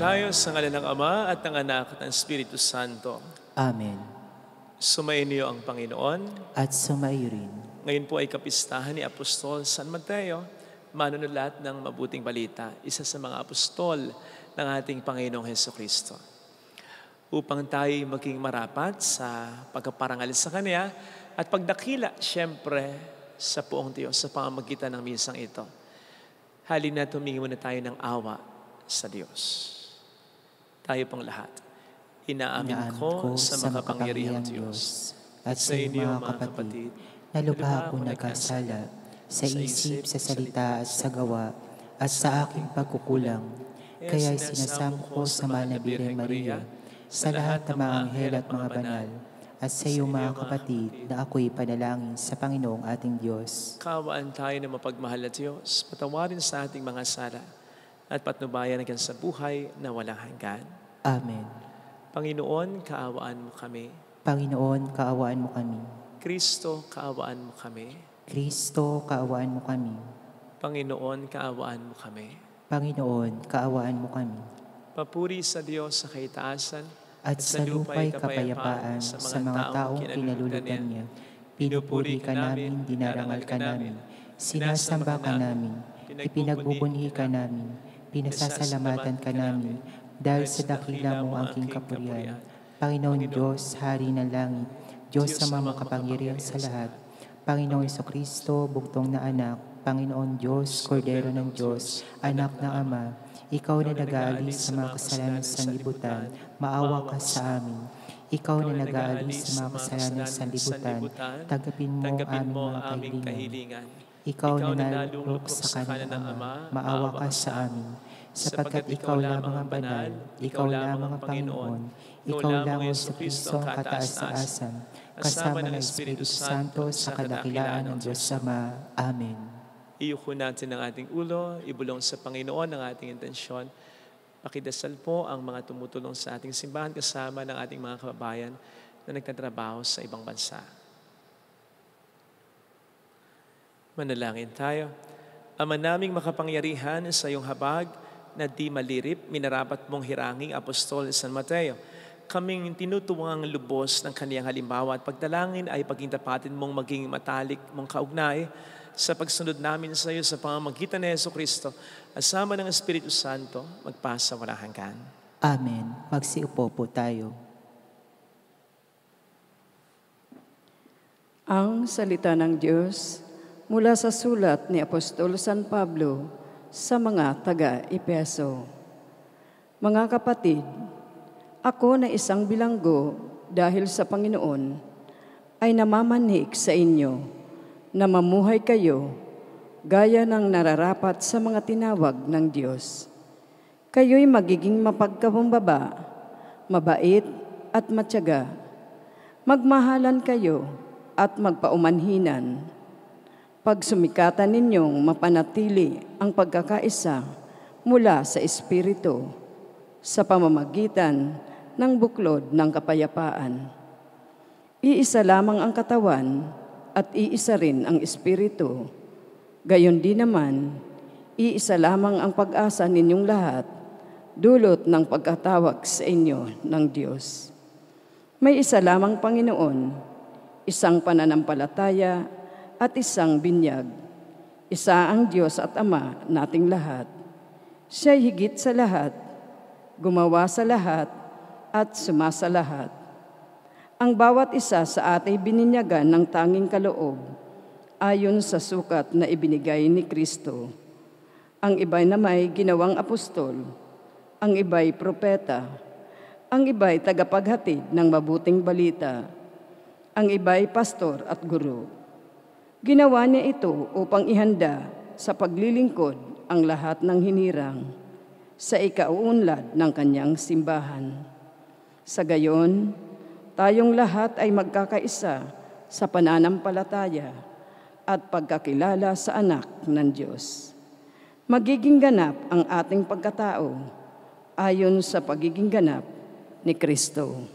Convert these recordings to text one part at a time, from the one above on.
tayo sa ngalan ng Ama at ng Anak at ng Espiritu Santo. Amen. Sumainyo ang Panginoon. At sumaiyo rin. Ngayon po ay kapistahan ni Apostol San Mateo, manunulat ng mabuting balita, isa sa mga apostol ng ating Panginoong Hesukristo. Upang tayo maging marapat sa pagkaparangal sa Kanya at pagdakila siyempre sa poong Diyos sa pamamagitan ng misang ito. Halina tumingi muna tayo ng awa sa Diyos. Tayo pong lahat. Inaamin ko sa makapangyarihang Diyos at sa inyo mga kapatid, na lubha ako nagkasala sa isip, sa salita at sa gawa at sa aking pagkukulang. Kaya sinasamo ko sa mahal na Birhen Maria, sa lahat ng mga anghel at mga banal, at sa iyo mga kapatid na ako'y panalangin sa Panginoong ating Diyos. Kaawaan tayo na mapagmahal na Diyos, patawarin sa ating mga sala at patnubayan hanggang sa buhay na walang hanggan. Amen. Panginoon, kaawaan mo kami. Panginoon, kaawaan mo kami. Kristo, kaawaan mo kami. Kristo, kaawaan mo kami. Panginoon, kaawaan mo kami. Panginoon, kaawaan mo kami. Papuri sa Diyos sa kaitaasan At sa lupa'y kapayapaan sa mga taong kinalulutan niya. Pinupuri ka namin, dinarangal ka namin, sinasamba ka namin, ipinagbubunhi ka namin, pinasasalamatan ka namin, dahil sa dakila mo ang aking kapurihan. Panginoon Diyos, Hari ng langit, Diyos sa mga makapangyarihan sa lahat, Panginoong Hesukristo, bugtong na anak, Panginoon Diyos, Kordero ng Diyos, anak ng Ama, ikaw na nag-aalis sa mga kasalanan sa sanlibutan, maawa ka sa amin. Ikaw na nag-aalis sa mga kasalanan sa sanlibutan, tanggapin mo ang aming mga kahilingan. Ikaw na nalulok sa kanan ng Ama, maawa ka sa amin. Sapagkat ikaw lamang ang banal, ikaw lamang ang Panginoon, ikaw lamang ang Hesukristo ang kataas-taasan, kasama ng Espiritu Santo sa kadakilaan ng Diyos Ama. Amen. Iyuko natin ang ating ulo, ibulong sa Panginoon ang ating intensyon. Pakidasal po ang mga tumutulong sa ating simbahan kasama ng ating mga kababayan na nagtatrabaho sa ibang bansa. Manalangin tayo. Ama naming makapangyarihan sa iyong habag na di malirip, minarapat mong hiranging Apostol San Mateo. Kaming tinutuwang lubos ng kaniyang halimbawa at pagdalangin ay pagintapatin mong maging matalik mong kaugnay sa pagsunod namin sa iyo sa pamamagitan ni Hesukristo, asama ng Espiritu Santo, magpasa walang hanggan. Amen. Magsiupo po tayo. Ang salita ng Diyos mula sa sulat ni Apostol San Pablo sa mga taga-Efeso. Mga kapatid, ako na isang bilanggo dahil sa Panginoon ay namamanhik sa inyo na mamuhay kayo gaya ng nararapat sa mga tinawag ng Diyos. Kayo'y magiging mapagkabumbaba, mabait at matyaga. Magmahalan kayo at magpaumanhinan. Pagsumikatan ninyong mapanatili ang pagkakaisa mula sa Espiritu sa pamamagitan ng buklod ng kapayapaan. Iisa lamang ang katawan at iisa rin ang Espiritu. Gayon din naman, iisa lamang ang pag-asa ninyong lahat, dulot ng pagkatawag sa inyo ng Diyos. May isa lamang Panginoon, isang pananampalataya at isang binyag. Isa ang Diyos at Ama nating lahat. Siya'y higit sa lahat, gumawa sa lahat, at sumasa lahat. Ang bawat isa sa atay bininyagan ng tanging kaloob, ayon sa sukat na ibinigay ni Kristo. Ang iba'y na may ginawang apostol, ang iba'y propeta, ang iba'y tagapaghatid ng mabuting balita, ang iba'y pastor at guro. Ginawa niya ito upang ihanda sa paglilingkod ang lahat ng hinirang sa ikauunlad ng kanyang simbahan. Sa gayon, tayong lahat ay magkakaisa sa pananampalataya at pagkakilala sa anak ng Diyos. Magiging ganap ang ating pagkatao ayon sa pagiging ganap ni Kristo.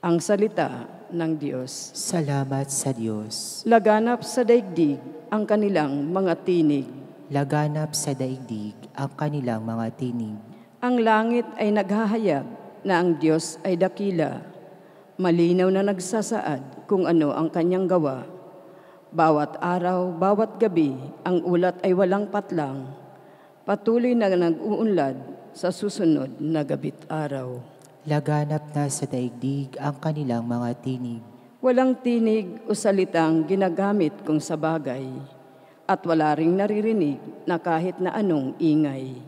Ang salita ng Diyos. Salamat sa Diyos. Laganap sa daigdig ang kanilang mga tinig. Laganap sa daigdig ang kanilang mga tinig. Ang langit ay naghahayag na ang Diyos ay dakila. Malinaw na nagsasaad kung ano ang kanyang gawa. Bawat araw, bawat gabi, ang ulat ay walang patlang. Patuloy na nag-uunlad sa susunod na gabi't araw. Laganap na sa daigdig ang kanilang mga tinig. Walang tinig o salitang ginagamit kung sa bagay, at wala ring naririnig na kahit na anong ingay.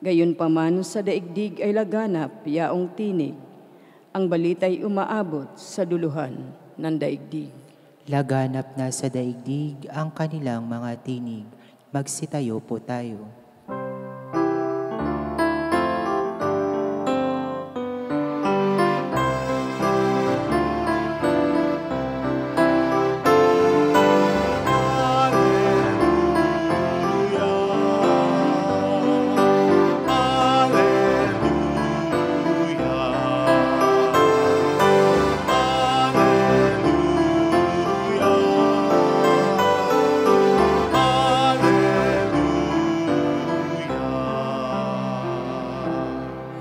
Gayunpaman sa daigdig ay laganap yaong tinig. Ang balita'y umaabot sa duluhan ng daigdig. Laganap na sa daigdig ang kanilang mga tinig. Magsitayo po tayo.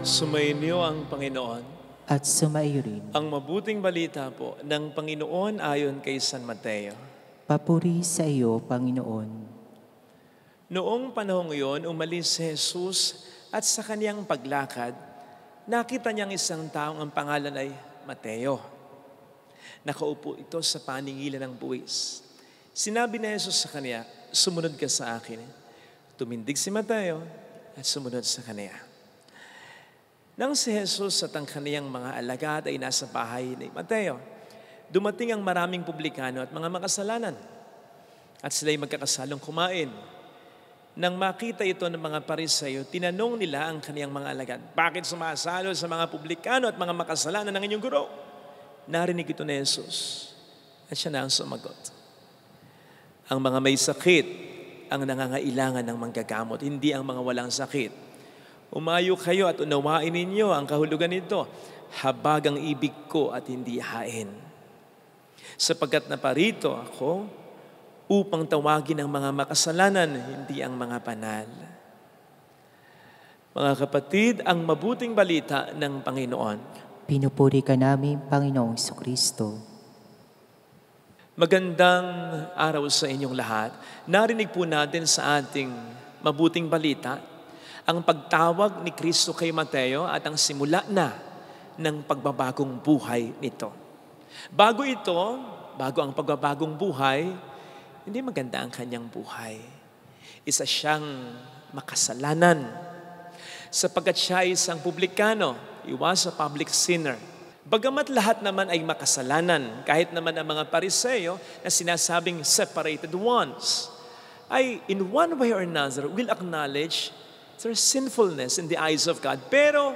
Sumainyo ang Panginoon. At sumaiyo rin. Ang mabuting balita po ng Panginoon ayon kay San Mateo. Papuri sa iyo, Panginoon. Noong panahong iyon, umalis si Jesus at sa kaniyang paglakad, nakita niyang isang taong ang pangalan ay Mateo. Nakaupo ito sa paningilan ng buwis. Sinabi ni Jesus sa kaniya, "Sumunod ka sa akin." Tumindig si Mateo at sumunod sa kaniya. Nang si Jesus at ang kaniyang mga alagad ay nasa bahay ni Mateo, dumating ang maraming publikano at mga makasalanan. At sila'y magkakasalong kumain. Nang makita ito ng mga Pariseo, tinanong nila ang kaniyang mga alagad, "Bakit sumasalo sa mga publikano at mga makasalanan ng inyong guro?" Narinig ito ni Jesus at siya na ang sumagot. Ang mga may sakit ang nangangailangan ng manggagamot, hindi ang mga walang sakit. Umayo kayo at unawain ninyo ang kahulugan nito. Habag ang ibig ko at hindi hain. Sapagkat naparito ako upang tawagin ang mga makasalanan, hindi ang mga banal. Mga kapatid, ang mabuting balita ng Panginoon. Pinupuri ka namin, Panginoong Jesucristo. Magandang araw sa inyong lahat. Narinig po natin sa ating mabuting balita ang pagtawag ni Kristo kay Mateo at ang simula na ng pagbabagong buhay nito. Bago ang pagbabagong buhay, hindi maganda ang kanyang buhay. Isa siyang makasalanan. Sapagkat siya ay isang publikano, he was a public sinner. Bagamat lahat naman ay makasalanan, kahit naman ang mga Pariseo na sinasabing separated ones, ay in one way or another will acknowledge their sinfulness in the eyes of God. Pero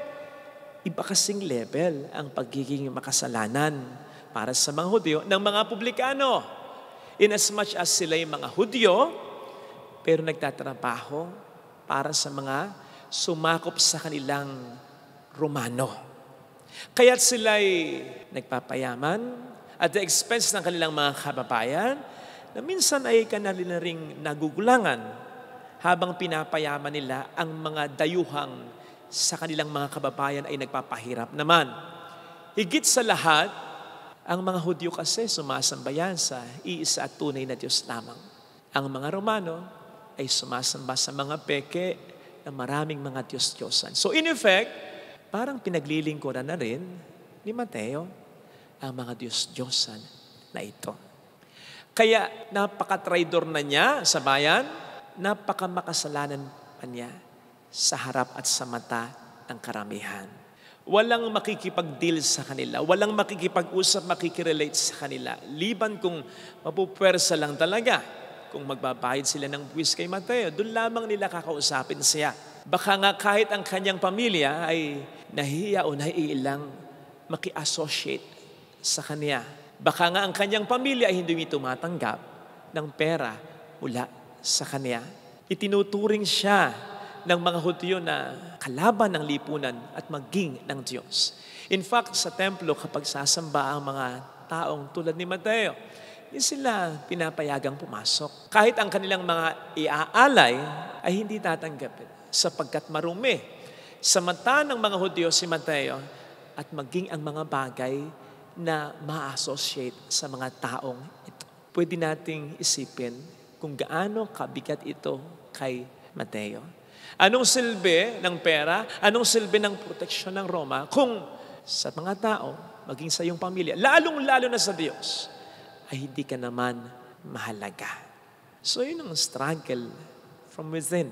iba kasing level ang pagiging makasalanan para sa mga Hudyo ng mga publikano. Inasmuch as sila yung mga Hudyo, pero nagtatrabaho para sa mga sumakop sa kanilang Romano. Kaya't sila'y nagpapayaman at the expense ng kanilang mga kababayan na minsan ay kanila ring nagugulangan habang pinapayaman nila ang mga dayuhang sa kanilang mga kababayan ay nagpapahirap naman. Higit sa lahat, ang mga Hudyo kasi sumasambayan sa iisa at tunay na Diyos lamang. Ang mga Romano ay sumasamba sa mga peke na maraming mga Diyos-Diyosan. So in effect, parang pinaglilingkuran na rin ni Mateo ang mga Diyos-Diyosan na ito. Kaya napaka-traidor na niya sa bayan, napaka-makasalanan pa niya sa harap at sa mata ng karamihan. Walang makikipag-deal sa kanila, walang makikipag-usap, makikirelate sa kanila. Liban kung mapupwersa lang talaga, kung magbabayad sila ng buwis kay Mateo, doon lamang nila kakausapin siya. Baka nga kahit ang kanyang pamilya ay nahihiya o naiilang maki-associate sa kanya. Baka nga ang kanyang pamilya ay hindi tumatanggap ng pera mula sa kanya. Itinuturing siya ng mga Hudyo na kalaban ng lipunan at maging ng Diyos. In fact, sa templo kapag sasamba ang mga taong tulad ni Mateo, hindi sila pinapayagang pumasok. Kahit ang kanilang mga iaalay ay hindi tatanggapin sapagkat marumi. sa mata ng mga Hudyo si Mateo at maging ang mga bagay na ma-associate sa mga taong ito. Pwede nating isipin kung gaano kabigat ito kay Mateo. Anong silbi ng pera? Anong silbi ng proteksyon ng Roma kung sa mga tao, maging sa iyong pamilya, lalong-lalo na sa Diyos, ay hindi ka naman mahalaga. So yun ang struggle from within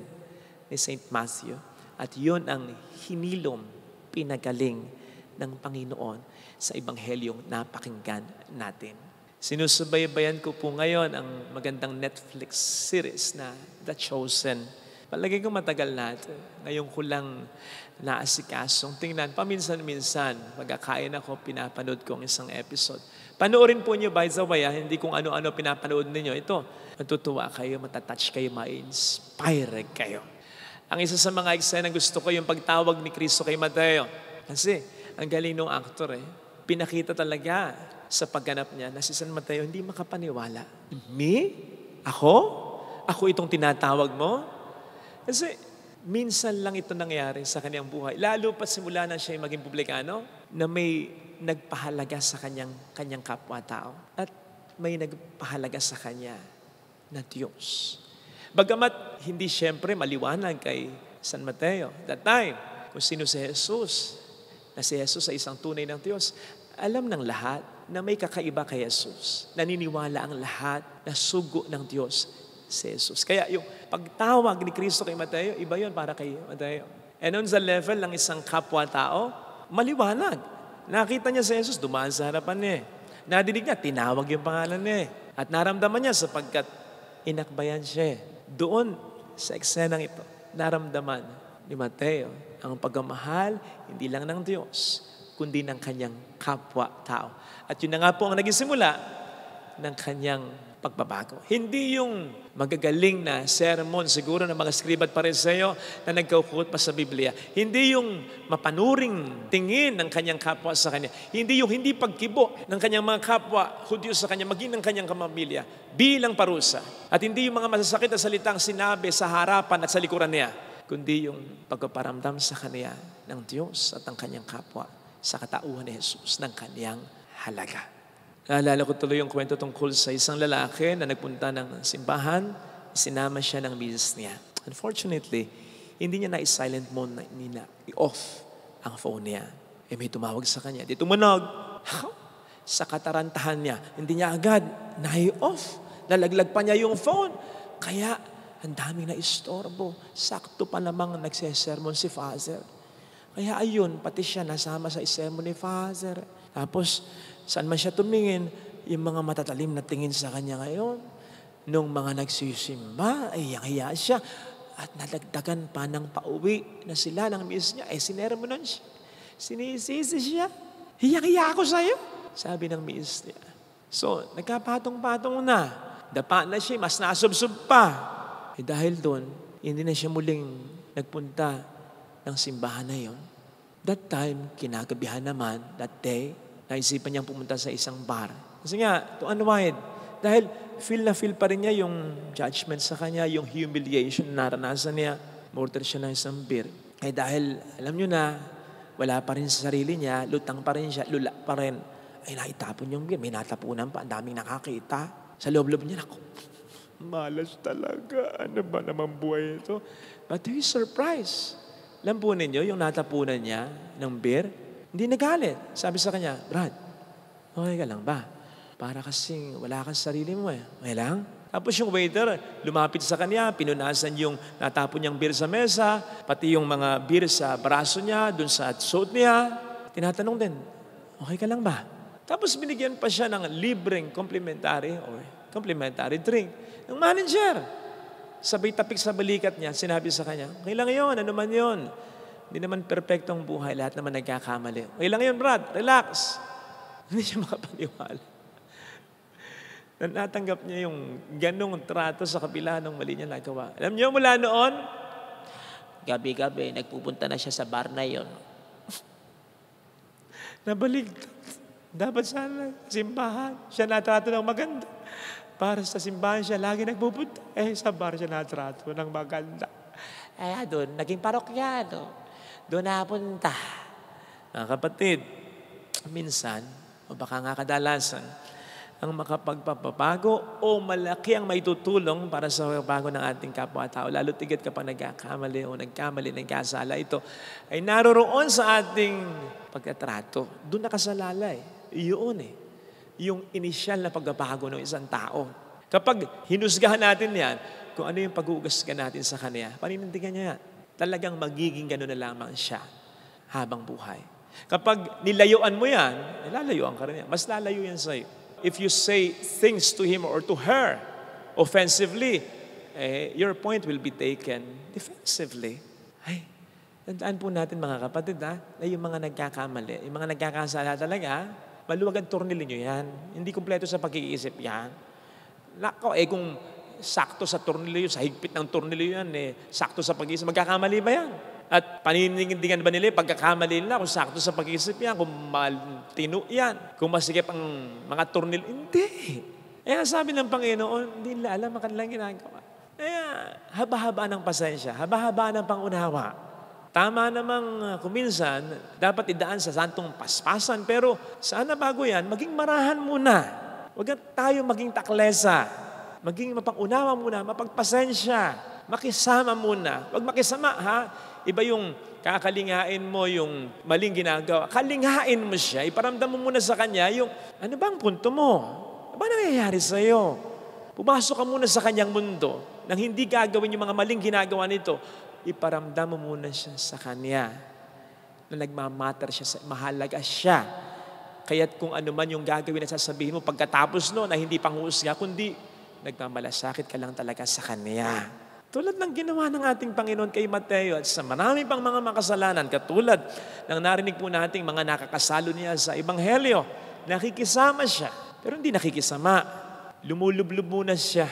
ni St. Matthew. At yun ang hinilom, pinagaling ng Panginoon sa Ebanghelyong napakinggan natin. Sinusubaybayan ko po ngayon ang magandang Netflix series na The Chosen. Palagi ko matagal na ito. Ngayon ko lang naasikasong tingnan. Paminsan-minsan, pagkakain ako, pinapanood ko ang isang episode. Panoorin po niyo, by the way, hindi kung ano-ano pinapanood ninyo. Ito, matutuwa kayo, matatouch kayo, ma-inspire kayo. Ang isa sa mga eksena gusto ko yung pagtawag ni Kristo kay Mateo. Kasi, ang galing ng aktor pinakita talaga sa pagganap niya na si San Mateo hindi makapaniwala. Me? Ako? Ako itong tinatawag mo? Kasi minsan lang ito nangyari sa kanyang buhay. Lalo pa simula na siya maging publikano na may nagpahalaga sa kanyang kapwa-tao at may nagpahalaga sa kanya na Diyos. Bagamat hindi siyempre maliwanag kay San Mateo that time kung sino si Jesus, na si Jesus ay isang tunay ng Diyos, alam ng lahat na may kakaiba kay Jesus. Naniniwala ang lahat na sugo ng Diyos si Jesus. Kaya yung pagtawag ni Kristo kay Mateo, iba yun para kay Mateo. And on sa level ng isang kapwa-tao, maliwanag. Nakita niya si Jesus, dumaan sa harapan niya. Nadinig niya, tinawag yung pangalan niya. At naramdaman niya sapagkat inakbayan siya. Doon sa eksenang ito, naramdaman ni Mateo ang pagmamahal, hindi lang ng Diyos, kundi ng kanyang kapwa-tao. At yun na nga po ang naging simula ng kanyang pagbabago. Hindi yung magagaling na sermon siguro ng mga skriba at pariseo na nagkukot pa sa Biblia. Hindi yung mapanuring tingin ng kanyang kapwa sa kanya. Hindi yung hindi pagkibo ng kanyang mga kapwa Hudyo sa kanya, maging ng kanyang kamamilya bilang parusa. At hindi yung mga masasakit na salitang sinabi sa harapan at sa likuran niya, kundi yung pagpaparamdam sa kanya ng Diyos at ng kanyang kapwa sa katauhan ni Jesus ng kanyang halaga. Naalala ko tuloy yung kwento tungkol sa isang lalaki na nagpunta ng simbahan, sinama siya ng misis niya. Unfortunately, hindi niya na-silent mode na i-off ang phone niya. May tumawag sa kanya, di tumunog. Sa katarantahan niya, hindi niya agad na-i-off. Nalaglag pa niya yung phone. Kaya, ang daming na-istorbo. Sakto pa namang nagsesermon si Father. Kaya ayun, pati siya nasama sa sermon ni Father. Tapos, saan man siya tumingin, yung mga matatalim na tingin sa kanya ngayon, nung mga nagsisimba, ay hiya siya. At nadagdagan pa ng pauwi na sila ng miss niya, sinermonan siya. Sinisisi siya. Hiya ako sa'yo, sabi ng miss niya. So, nagkapatong-patong na. Dapa na siya, mas nasubsub pa. Dahil doon, hindi na siya muling nagpunta ng simbahan na yon. That time, kinagabihan naman, that day, naisipan niyang pumunta sa isang bar. Kasi nga, to unwind. Dahil feel pa rin niya yung judgment sa kanya, yung humiliation na naranasan niya. Murder siya ng isang beer. Dahil, alam niyo na, wala pa rin sa sarili niya, lutang pa rin siya, lula pa rin. Ay, naitapon yung beer. May natapunan pa, ang daming nakakita. Sa loob-loob niya, naku, malas talaga. Ano ba naman buhay ito? But he's surprised. Alam po ninyo, yung natapunan niya ng beer, hindi nagalit. Sabi sa kanya, Brad, okay ka lang ba? Para kasing wala kang sarili mo Okay lang? Tapos yung waiter, lumapit sa kanya, pinunasan yung natapon niyang beer sa mesa, pati yung mga beer sa braso niya, dun sa suit niya. Tinatanong din, okay ka lang ba? Tapos binigyan pa siya ng libreng complimentary drink ng manager. Sabay tapik sa balikat niya, sinabi sa kanya, okay lang yun, ano man yun. Hindi naman perfectong buhay, lahat naman nagkakamali. Okay lang yun, Brad, relax. Hindi siya makapaniwala. Natanggap niya yung ganong trato sa kabila ng mali niya nagawa. Alam niyo, mula noon, gabi-gabi, nagpupunta na siya sa bar na yun. Nabaligtad. Dapat sana simbahan. Siya natrato ng maganda. Para sa simbahan siya lagi nagpupunta. Sa bar siya natrato ng maganda. Doon, naging parokyano. doon napunta. Mga kapatid, minsan, o baka nga kadalasan, ang makapagpapabago o malaki ang maitutulong para sa pagbabago ng ating kapwa-tao. Lalo tigit kapag nagkakamali o nagkasala, ito ay naroroon sa ating pagtatrato. Doon nakasalalay. Iyon yung inisyal na pagbabago ng isang tao. Kapag hinusgahan natin yan, kung ano yung pag-uugas natin sa kanya, paninindigan niya, talagang magiging gano'n na lamang siya habang buhay. Kapag nilayuan mo yan, lalayuan ka rin yan. Mas lalayo yan sa'yo. If you say things to him or to her offensively, your point will be taken defensively. Ay, tandaan po natin mga kapatid na yung mga nagkakamali, yung mga nagkakasala talaga, maluwag ang tornilyo yan. Hindi kumpleto sa pag-iisip yan. Nako, kung sakto sa tornilyo, sa higpit ng tornilyo yan, sakto sa pag-iisip, magkakamali ba yan? At paninindigan ba nila pagkakamali nila kung sakto sa pag-iisip yan, kung matino yan, kung masigip ang mga tornilyo? Hindi. Kaya sabi ng Panginoon, hindi nila alam ang kanilang ginagawa. Kaya haba-haba ng pasensya, haba-haba ng pangunawa. Tama namang kuminsan, dapat idaan sa santong paspasan, pero sana bago yan, maging marahan muna. Huwag tayo maging taklesa. Maging mapangunawa muna, mapagpasensya, makisama muna. Huwag makisama, ha? Iba yung kakalingain mo yung maling ginagawa. Kalingain mo siya, iparamdam mo muna sa kanya yung, ano bang punto mo? Ano ba nangyayari sa'yo? Pumasok ka muna sa kanyang mundo nang hindi gagawin yung mga maling ginagawa nito. Iparamdam mo muna siya sa kanya na nagmamatter siya, mahalaga siya. Kaya't kung ano man yung gagawin at sasabihin mo pagkatapos no, na hindi panghusga, kundi nagmamalasakit ka lang talaga sa kanya. Tulad ng ginawa ng ating Panginoon kay Mateo at sa marami pang mga makasalanan, katulad ng narinig po nating mga nakakasalo niya sa Ebanghelyo, nakikisama siya, pero hindi nakikisama. Lumulublub muna siya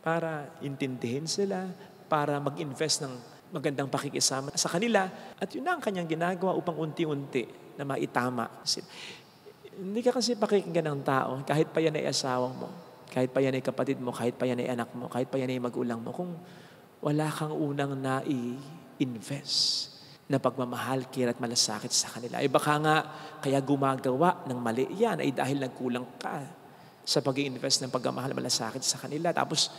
para intindihin sila, para mag-invest ng magandang pakikisama sa kanila, at yun ang kanyang ginagawa upang unti-unti na maitama. Hindi ka kasi pakikinggan ng tao, kahit pa yan ay asawa mo, kahit pa yan ay kapatid mo, kahit pa yan ay anak mo, kahit pa yan ay magulang mo, kung wala kang unang nai-invest na pagmamahal, care at malasakit sa kanila. Ay baka nga, kaya gumagawa ng mali yan ay dahil nagkulang ka sa pag-i-invest ng pagmamahal at malasakit sa kanila. Tapos,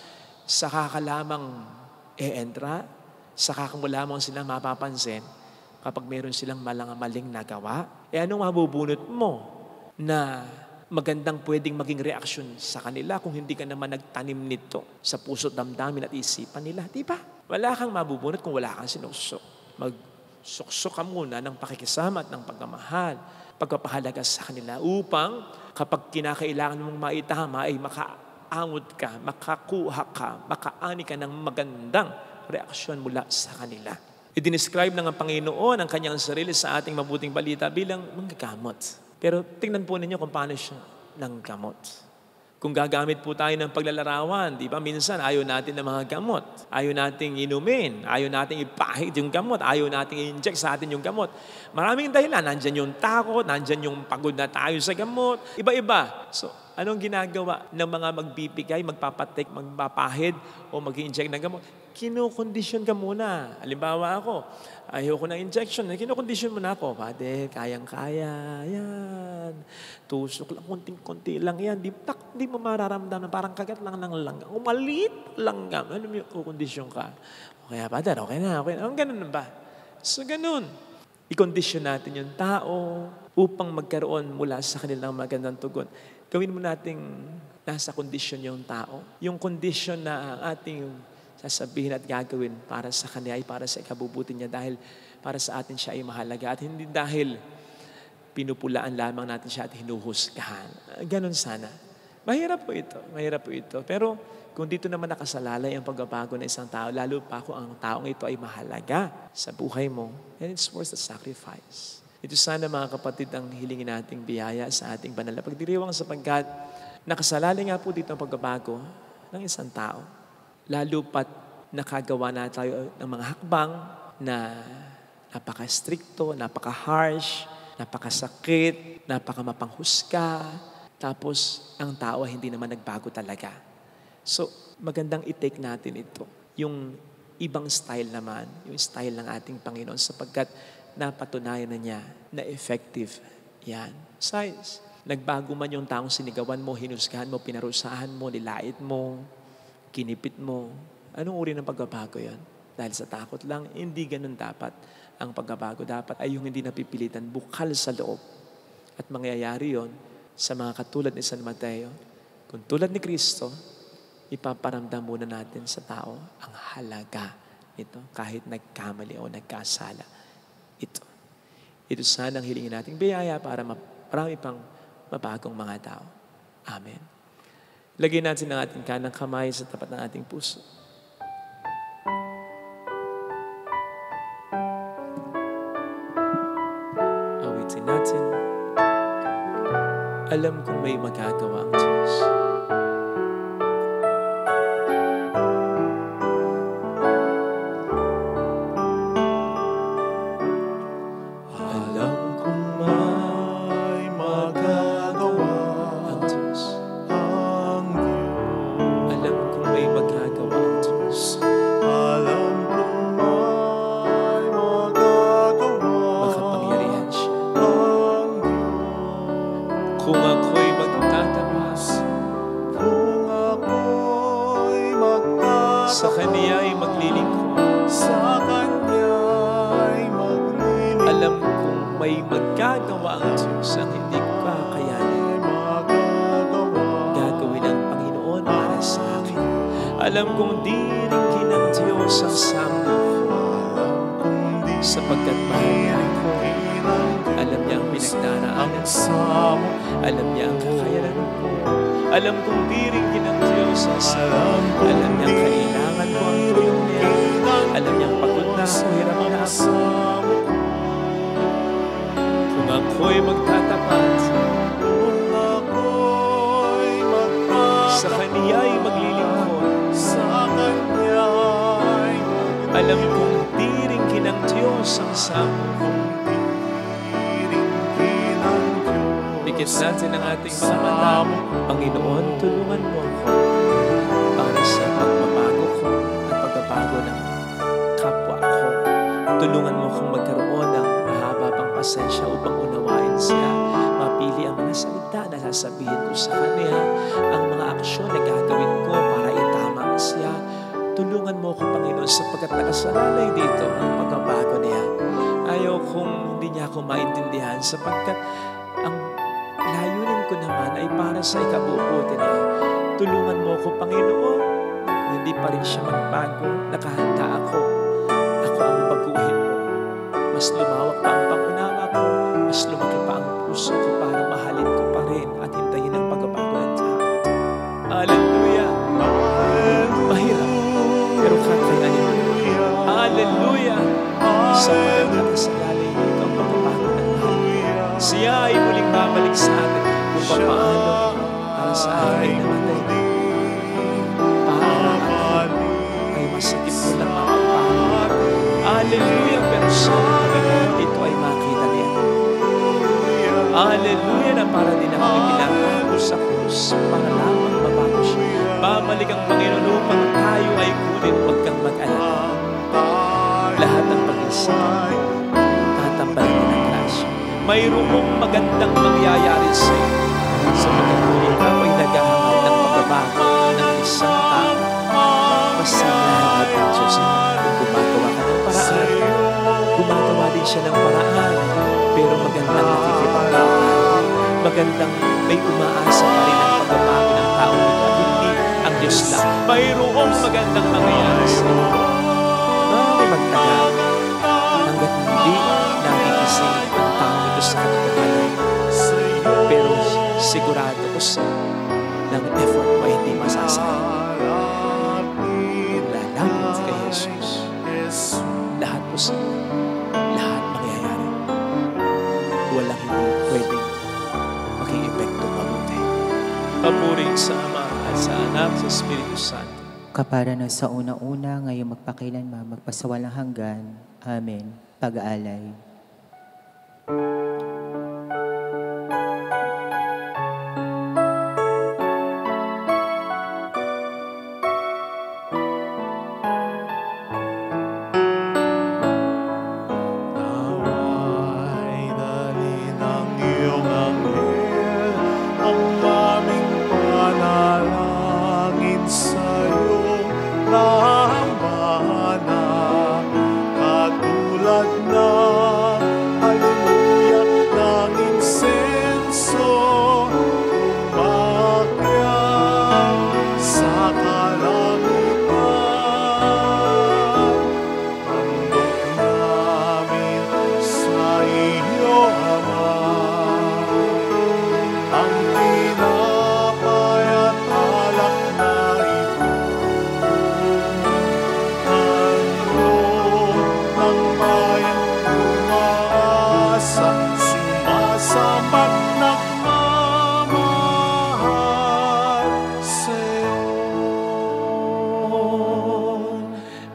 saka ka lamang e-entra, saka ka mo lamang silang mapapansin kapag meron silang maling nagawa. Anong mabubunot mo na magandang pwedeng maging reaksyon sa kanila kung hindi ka naman nagtanim nito sa puso't damdamin at isipan nila. Di ba? Wala kang mabubunot kung wala kang sinuksok. Magsuksok ka muna ng pakikisama at ng pagmamahal, pagpapahalaga sa kanila upang kapag kinakailangan mong maitama ay makaangot ka, makakuha ka, makaani ka ng magandang reaksyon mula sa kanila. I-describe ng Panginoon ang kanyang sarili sa ating mabuting balita bilang manggagamot. Pero tingnan po ninyo kung paano siya ng gamot. Kung gagamit po tayo ng paglalarawan, di ba minsan ayaw natin ng mga gamot. Ayaw nating inumin, ayaw nating ipahid yung gamot, ayaw nating i-inject sa atin yung gamot. Maraming dahilan, nandyan yung takot, nandyan yung pagod na tayo sa gamot, iba-iba. So, anong ginagawa ng mga magbibigay, magpapatik, magpapahid o mag-i-inject ng gamot? Kinukondisyon ka muna. Halimbawa ako, ayoko ng injection. Kinukondisyon mo na ako. Pade, kayang-kaya. Yan. Tusok lang, konting-konti lang yan. Di mo mararamdaman. Parang kagat lang ng langgang. Umalit langgam. Ano yung kukondisyon ka? Okay, Father, okay na. Ang ganun ba? So, ganun. I-kondisyon natin yung tao upang magkaroon mula sa kanilang magandang tugon. Gawin mo nating nasa kondisyon yung tao. Yung kondisyon na ang ating sasabihin at gagawin para sa kanya ay para sa ikabubuti niya dahil para sa atin siya ay mahalaga at hindi dahil pinupulaan lamang natin siya at hinuhusgahan. Ganon sana. Mahirap po ito. Pero kung dito naman nakasalalay ang pagbabago ng isang tao, lalo pa kung ang taong ito ay mahalaga sa buhay mo, and it's worth the sacrifice. Ito sana mga kapatid ang hilingin nating biyaya sa ating banal na pagdiriwang sapagkat nakasalalay nga po dito ang pagbabago ng isang tao. Lalo pat nakagawa na tayo ng mga hakbang na napaka-stricto, napaka-harsh, napakasakit, napaka-mapanghusga. Tapos, ang tao hindi naman nagbago talaga. So, magandang i-take natin ito. Yung ibang style naman, yung style ng ating Panginoon sapagkat napatunayan na niya na effective yan. Besides, nagbago man yung taong sinigawan mo, hinusgahan mo, pinarusahan mo, nilait mo, kinipit mo. Anong uri ng pagbabago yan? Dahil sa takot lang, hindi ganun dapat. Ang pagbabago dapat ay yung hindi napipilitan, bukal sa loob. At mangyayari yon sa mga katulad ni San Mateo. Kung tulad ni Kristo, ipaparamdam muna natin sa tao ang halaga nito kahit nagkamali o nagkasala. Ito sana ang hilingin nating biyaya para marami pang mabagong mga tao. Amen. Lagyan natin ang ating kanang kamay sa tapat ng ating puso. Awitin natin. Alam kong may magagawa ang Diyos. Alam kong diringgin ng Diyos ang samo ko, sapagkat mahal niya ako. Alam niya ang pinagdaraanan ko. Alam niya ang kakayanan ko. Alam kong diringgin ng Diyos ang samo. Alam niya ang kailangan ko ang tulong niya. Alam niya ang pagod na ako, hirap na ako. Kung ako'y magtatapat, sa Kaniya'y maglilingkod. Alam kong diringgin ng Diyos ang samo. Bigyan natin ang ating mga mata. Panginoon, tulungan mo ako para sa pagbabago ko at pagbabago ng kapwa ko. Tulungan mo akong magkaroon ng mahaba pang pasensya upang unawain siya. Mapili ang mga salita na sasabihin ko sa Kanya, ang mga aksyon na gagawin ko para itama siya. Tulungan mo ako, Panginoon, sapagkat nakasalalay dito ang pagbabago niya. Ayaw kung hindi niya ako maintindihan sapagkat ang layunin ko naman ay para sa ikabubuti niya. Tulungan mo ako, Panginoon, kung hindi pa rin siya magbago, nakahanda ako. Ako ang baguhin mo. Mas lumawak pa ang pangunawa ko, mas lumaki pa ang puso ko para mahalin ko pa rin at hintayin ang pagbabago ng tao. Hallelujah! Mahirap, pero kakayanin mo. Hallelujah! Sa mga nakasalalay dito ang pagbabago ng mahal. Siya ay muling babalik sa atin kung paano para sa akin ay namatay. Para ako ay masakit mo lang mapapahal. Hallelujah! Pero siya, ito ay makita niya. Hallelujah! Na para din ako ipinapako sa krus para lamang mabago siya. Babalik ang Panginoon upang tayo ay kunin, huwag kang mag-alala. Lahat ng pag-isip, tatambalan ng grasya. Mayroong magandang mangyayari sa iyo. Sapagkat kung ikaw ay naghahangal ng pagbabago ng isang tao, masalamat ang Diyos. Kung gumagawa ka ng paraan, gumagawa din siya ng paraan, pero magandang nakikipagbawahan. Magandang may umaasa pa rin ang pagbabago ng tao ito at hindi ang Diyos lang. Mayroong magandang mangyayari sa iyo. May magtagal hanggat hindi nagigising ang tao ito sa katotohanan. Pero sigurado ko sa ng effort mo hindi masasayang. Kung lalapit kay Jesus, lahat po sa lahat mangyayari. Walang hindi pwedeng maging epekto mabuti. Papuring sa Ama at sa Anak sa Espiritu Santo. Kapara na sa una-una, ngayong magpakailanman, magpasawalang hanggan. Amen. Pag-aalay.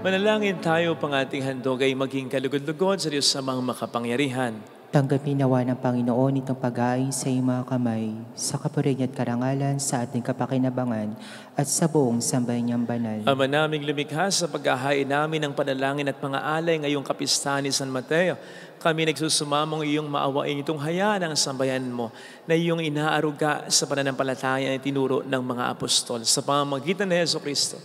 Manalangin tayo pang ating handog ay maging kalugod-lugod sa Diyos amang makapangyarihan. Tanggapin nawa ng Panginoon itong pag-aay sa iyong mga kamay, sa kapurihan at karangalan sa ating kapakinabangan at sa buong sambayan niyang banal. Ama naming lumikha, sa paghahain namin ng panalangin at mga alay ngayong kapistahan ni San Mateo, kami nagsusumamong iyong maawain itong hayaan ng sambayan mo na iyong inaaruga sa pananampalataya na tinuro ng mga apostol sa pamamagitan ni Jesucristo.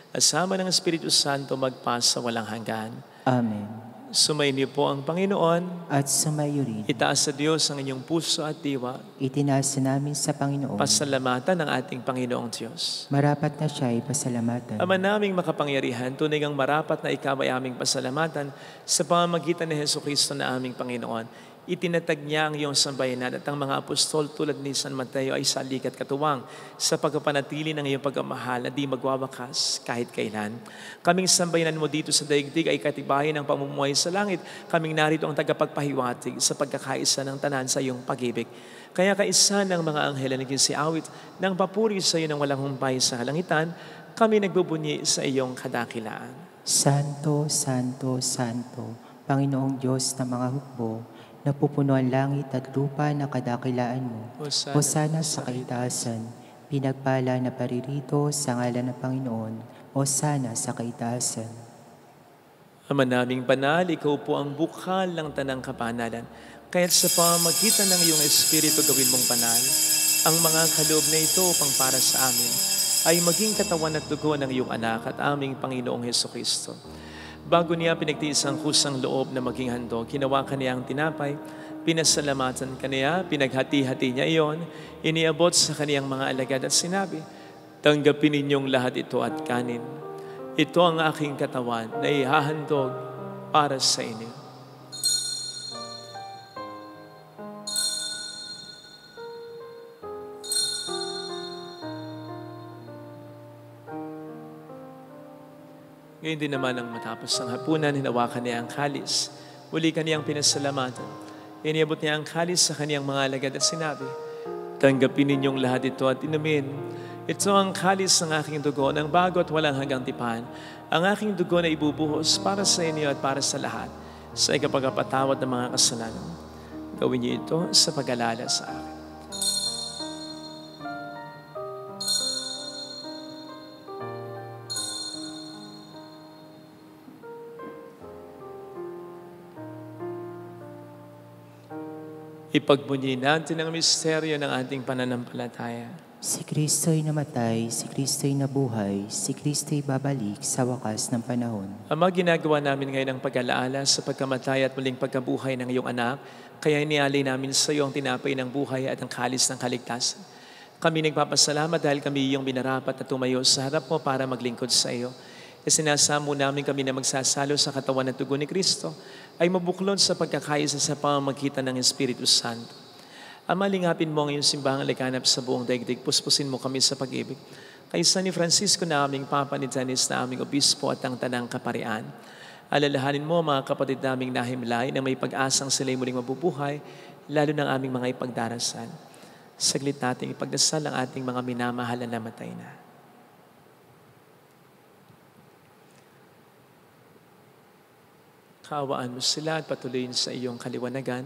Asama ng Espiritu Santo magpasa walang hanggan. Amen. Sumainyo po ang Panginoon. At sumayo rin. Itaas sa Diyos ang inyong puso at diwa. Itinaas namin sa Panginoon. Pasalamatan ng ating Panginoong Diyos. Marapat na siya ay pasalamatan. Ama naming makapangyarihan, tunay ngang marapat na ikaw ay aming pasalamatan sa pamamagitan ni Jesucristo na aming Panginoon. Itinatag niya ang iyong sambayanan at ang mga apostol tulad ni San Mateo ay salik at katuwang sa pagpapanatili ng iyong pagmamahal na di magwawakas kahit kailan. Kaming sambayanan mo dito sa daigdig ay katibayan ng pamumuhay sa langit. Kaming narito ang tagapagpahiwatig sa pagkakaisa ng tanan sa iyong pag-ibig. Kaya kaisa ng mga anghel na naging siawit ng papuri sa iyo ng walang humpay sa kalangitan, kami nagbubunyi sa iyong kadakilaan. Santo, Santo, Santo, Panginoong Diyos ng mga hukbo, napupuno ang langit at lupa na kadakilaan mo. Hosana sa kaitaasan, pinagpala na paririto sa ngalan ng Panginoon. Hosana sa kaitaasan. Ama naming banal, ikaw po ang bukal ng tanang kapanalan. Kaya't sa pamamagitan ng iyong Espiritu gawin mong banal, ang mga kaloob na ito upang para sa amin ay maging katawan at dugo ng iyong anak at aming Panginoong Jesucristo. Bago niya pinagtiis ang kusang loob na maging handog, hinawakan niya ang tinapay, pinasalamatan kaniya, pinaghati-hati niya iyon, iniabot sa kaniyang mga alagad at sinabi, "Tanggapin ninyong lahat ito at kanin. Ito ang aking katawan na ihahandog para sa inyo." Ngayon din naman ang matapos ang hapunan, hinawakan niya ang kalis. Muli kaniyang pinasalamatan. Iniabot niya ang kalis sa kaniyang mga alagad at sinabi, "Tanggapin ninyong lahat ito at inumin. Ito ang kalis ng aking dugo, ng bago at walang hanggang tipan. Ang aking dugo na ibubuhos para sa inyo at para sa lahat, sa ikapagpatawad ng mga kasalanan. Gawin niyo ito sa pag-alala sa akin." Ipagbunyi natin ang misteryo ng ating pananampalataya. Si Kristo'y namatay, si Kristo'y nabuhay, si Kristo'y babalik sa wakas ng panahon. Ama, ginagawa namin ngayon ang pag-alaala sa pagkamatay at muling pagkabuhay ng iyong anak, kaya inialay namin sa iyo ang tinapay ng buhay at ang kalis ng kaligtasan. Kami nagpapasalamat dahil kami iyong binarapat na tumayo sa harap mo para maglingkod sa iyo. Isinasamo namin kami na magsasalo sa katawan at dugo ni Kristo ay mabuklod sa pagkakaisa sa pamamagitan ng Espiritu Santo. Ama, lingapin mo ang iyong simbahang laganap sa buong daigdig. Puspusin mo kami sa pag-ibig. Kaysa ni Francisco na aming Papa, ni Janis na aming Obispo at ang Tanang Kaparian. Alalahanin mo mga kapatid naming nahimlay na may pag-asang sila'y muling mabubuhay, lalo ng aming mga ipagdarasal. Saglit natin ipagdasal ang ating mga minamahal na namatay na. Kaawaan mo sila at patuloyin sa iyong kaliwanagan.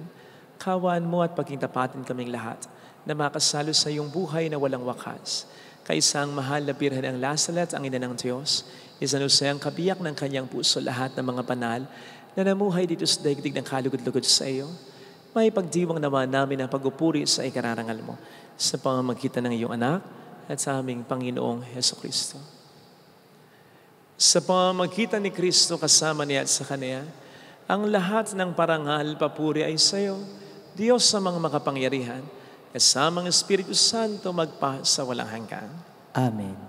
Kaawaan mo at pagkintapatin kaming lahat na makasalo sa iyong buhay na walang wakas. Kaisa ang mahal na Birhen ang Lasalet, ang ina ng Diyos, isanusay ang kabiyak ng kanyang puso lahat ng mga banal na namuhay dito sa daigdig ng kalugod-lugod sa iyo. May pagdiwang naman namin ang pagupuri sa ikararangal mo sa pamamagitan ng iyong anak at sa aming Panginoong Jesucristo. Sa pamamagitan ni Kristo kasama niya at sa Kanya, ang lahat ng parangal, papuri ay sa iyo, Diyos sa mga makapangyarihan, kasamang Espiritu Santo magpa sa walang hanggan. Amen.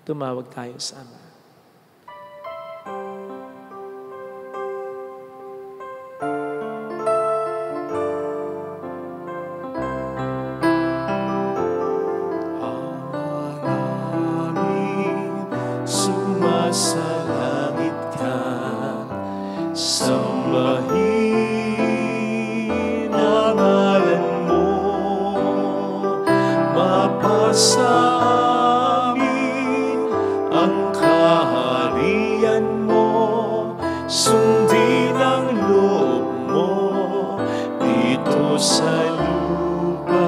Tumawag tayo sa Ama. Sumasalangit ka, sambahin ang ngalan mo, mapasa amin ang kaharian mo, sundin ang loob mo dito sa lupa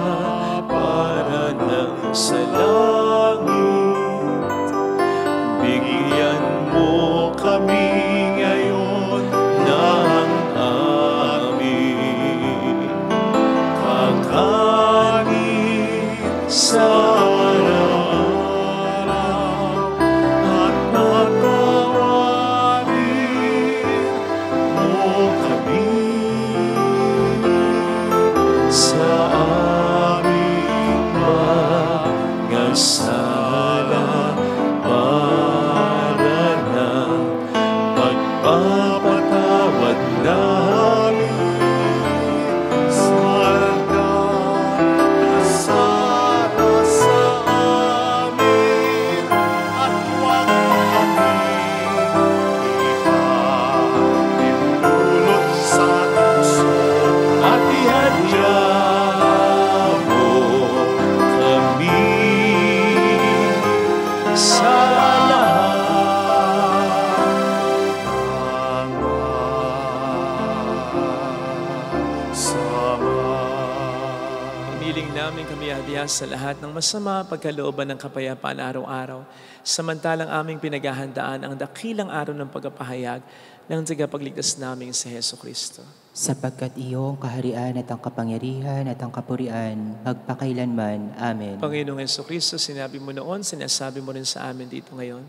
para nang sa langit. Bigyan mo kami ngayon ng aming kakanin sa araw-araw, at patawarin mo kami sa aming mga sala, para ng pagpapatawad namin sa kasala sa amin, at huwag kami ipahintulot sa tukso, at ihadya mo kami sa Hiniling namin kami hadiya sa lahat ng masama, pagkalooban ng kapayapaan araw-araw, samantalang aming pinaghahandaan ang dakilang araw ng pagpapahayag ng tagapagligtas namin sa Heso Kristo. Sapagkat iyong kaharian at ang kapangyarihan at ang kapurian, magpakailanman. Amen. Panginoong Heso Kristo, sinabi mo noon, sinasabi mo rin sa amin dito ngayon,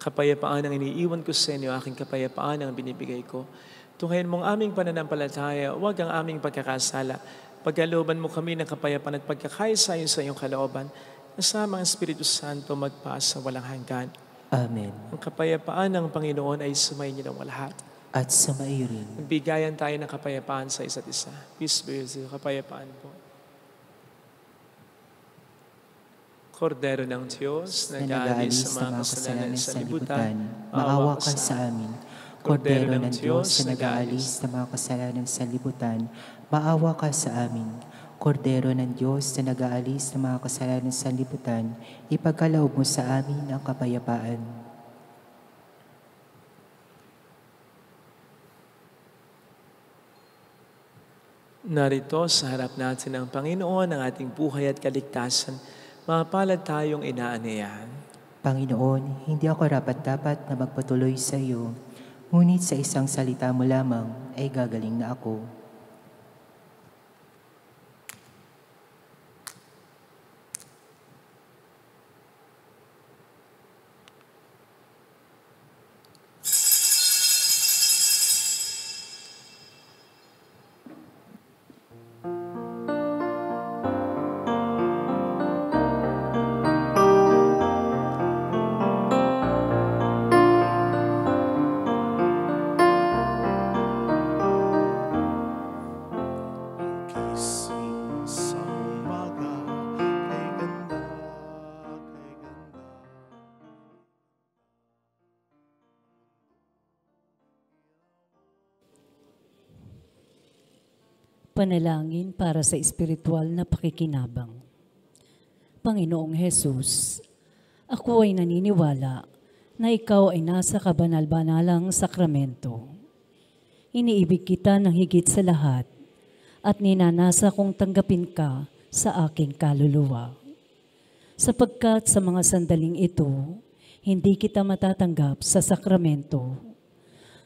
kapayapaan ang iniiwan ko sa inyo, aking kapayapaan ang binibigay ko. Tunghayan mong aming pananampalataya, huwag ang aming pagkakasala. Pagkalooban mo kami ng kapayapaan at pagkakaisa sa iyong kalooban, kasama ang Espiritu Santo magpasa walang hanggan. Amen. Ang kapayapaan ng Panginoon ay sumayin niyo ng lahat. At sumaiyo rin. Magbigayan tayo ng kapayapaan sa isa't isa. Peace be with you. Kapayapaan po. Kordero ng Diyos, na nag-aalis sa mga kasalanan sa libutan, maawa ka sa amin. Kordero ng Diyos, na nag-aalis sa mga kasalanan sa libutan, maawa ka sa amin. Kordero ng Diyos, na nag-aalis sa mga kasalanan sa libutan, ipagkaloob mo sa amin ang kapayapaan. Narito sa harap natin ang Panginoon, ang ating buhay at kaligtasan. Mapalad tayong inaanayahan. Panginoon, hindi ako rapat-dapat na magpatuloy sa iyo, ngunit sa isang salita mo lamang ay gagaling na ako. Panalangin para sa espiritual na pakikinabang. Panginoong Hesus, ako ay naniniwala na ikaw ay nasa kabanal-banalang sakramento. Iniibig kita ng higit sa lahat at ninanasa kong tanggapin ka sa aking kaluluwa. Sapagkat sa mga sandaling ito, hindi kita matatanggap sa sakramento.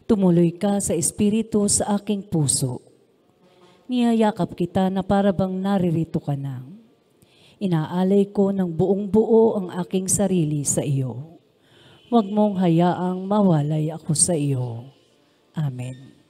Tumuloy ka sa espiritu sa aking puso. Niyayakap kita na parabang naririto ka na. Inaalay ko ng buong buo ang aking sarili sa iyo. Huwag mong hayaang mawalay ako sa iyo. Amen.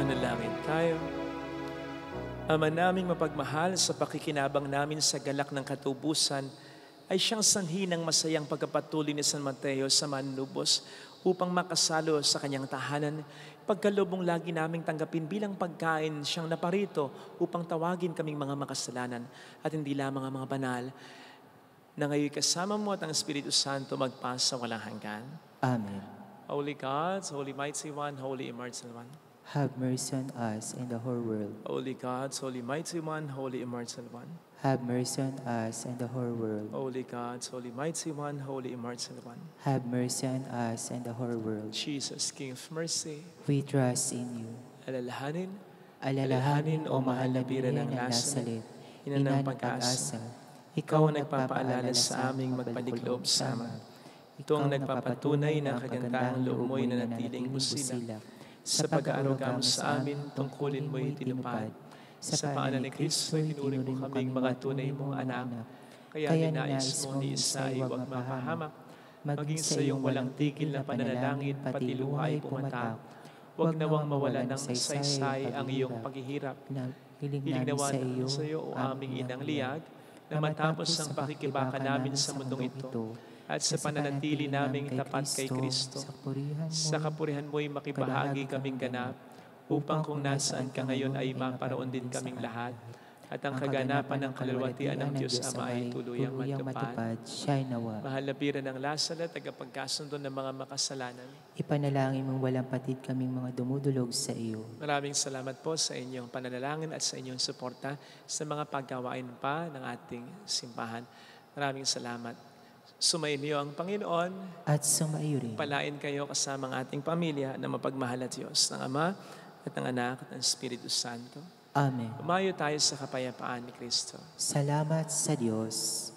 Manalangin tayo. Ama naming mapagmahal, sa pakikinabang namin sa galak ng katubusan, ay siyang sanhi ng masayang pagkapatuloy ni San Mateo sa manlubos upang makasalo sa kanyang tahanan. Pagkalubong lagi naming tanggapin bilang pagkain siyang naparito upang tawagin kaming mga makasalanan at hindi lamang ang mga banal, na ngayon kasama mo at ang Espiritu Santo magpasa walang hanggan. Amen. Holy God, Holy Mighty One, Holy Immortal One. Have mercy on us and the whole world. Holy God, Holy Mighty One, Holy Immortal One. Have mercy on us and the whole world. Holy God, Holy Mighty One, Holy Immortal One. Have mercy on us and the whole world. Jesus, King of Mercy, We trust in you. alalahanin, Alalahanin, O mahal na Bira ng Nazaret, ina ng pag-asa, ikaw ang nagpapaalala sa aming magpalikloob sama. Ito ang nagpapatunay ng kagandahang loob mo'y nanatiling busilak. Sa pag-aaruga mo sa amin, tungkulin mo'y tinupad. Sa paanan ni Kristo, tinuri mo kaming mga tunay mong anak. Kaya ninais mo ni isa ay huwag mapahamak, maging sa iyong walang tigil na pananalangin, pati luha ay pumatak. Huwag nawang mawala ng saysay ang iyong paghihirap. Hilingnawa namin sa iyo, O aming inang liyag, na matapos ang pakikibaka namin sa mundong ito, at sa pananatili naming tapat kay Kristo, sa kapurihan mo'y makibahagi kaming ganap, upang kung nasaan ka ngayon ay maparoon din kaming lahat, at ang kaganapan ng kalulwatian ng Diyos Ama ay tuluyang matupad. Mahal na Bira ng Lazaret, tagapagkasundo ng mga makasalanan, Ipanalangin mong walang patid kaming mga dumudulog sa iyo. maraming salamat po sa inyong pananalangin at sa inyong suporta sa mga paggawain pa ng ating simbahan. Maraming salamat. Sumainyo ang Panginoon. At sumaiyo rin. Palain kayo kasama ang ating pamilya na mapagmahal at Diyos, ng Ama at ng Anak at ng Espiritu Santo. Amen. Umayo tayo sa kapayapaan ni Kristo. Salamat sa Diyos.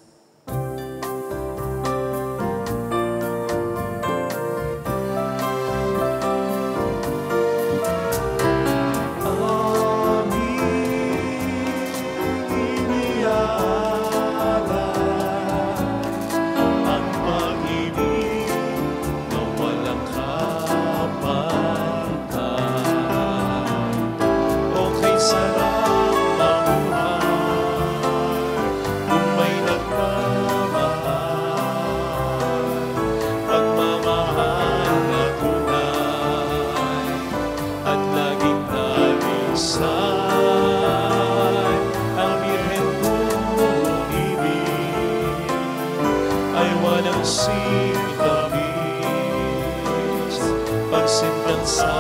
Sing tamis, pagsintan sa